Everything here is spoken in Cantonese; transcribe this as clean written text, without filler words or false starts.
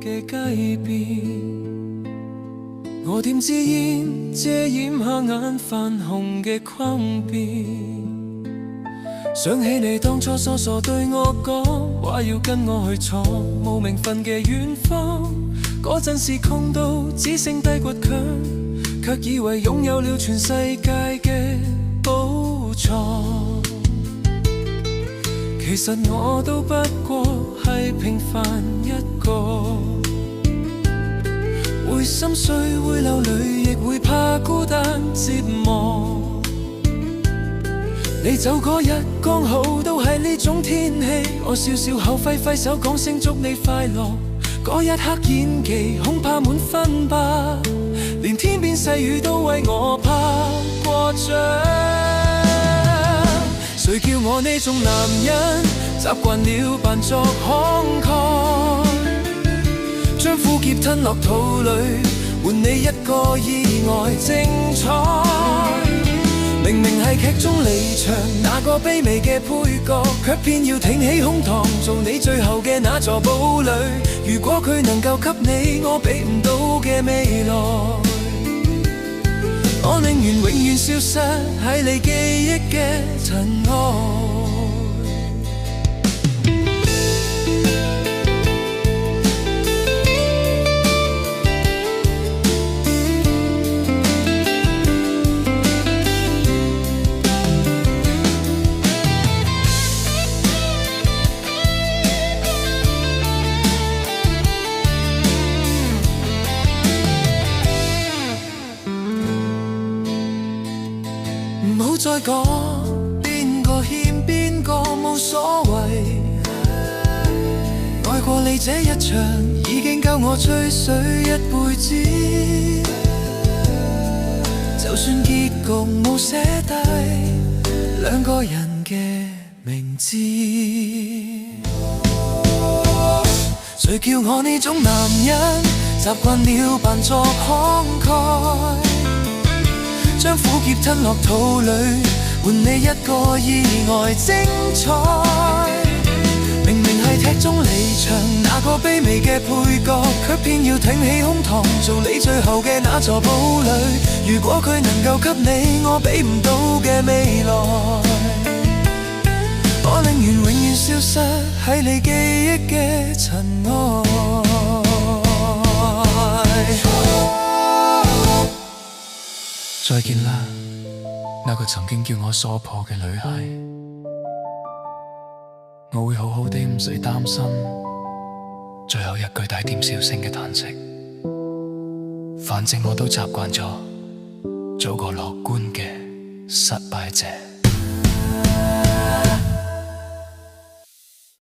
嘅街邊，我點支煙遮掩下眼泛紅嘅框邊。想起你當初傻傻對我講，話要跟我去闖無名份嘅遠方。嗰陣時窮到只剩低骨強，卻以為擁有了全世界嘅寶藏。其實我都不過係平凡一個，會心碎會流淚，亦會怕孤單折磨。你走嗰日剛好都係呢種天氣，我笑笑後揮揮手講聲祝你快樂。嗰一刻演技恐怕滿分吧，連天邊細雨都為我拍過掌。誰叫我呢種男人習慣了扮作慷慨，將苦澀吞落肚裏，換你一個意外精彩。明明係劇中離場那個卑微嘅配角，卻偏要挺起胸膛做你最後嘅那座堡壘。如果佢能夠給你我俾唔到嘅未來，我寧願永遠消失喺你記憶嘅塵埃。唔好再講邊個欠邊個冇所謂，愛過你這一場已經夠我吹水一輩子。就算結局冇寫低兩個人嘅名字，誰叫我呢種男人習慣了扮作慷慨，將苦澀吞落肚裏，換你一個意外精彩。明明係劇中離場那個卑微嘅配角，卻偏要挺起胸膛做你最後嘅那座堡壘。如果佢能夠給你我俾唔到嘅未來，我寧願永遠消失喺你記憶嘅塵埃。再見啦，那個曾經叫我鎖破嘅女孩，我會好好地唔使擔心最後一句帶點小聲嘅嘆息，反正我都習慣咗做個樂觀嘅失敗者。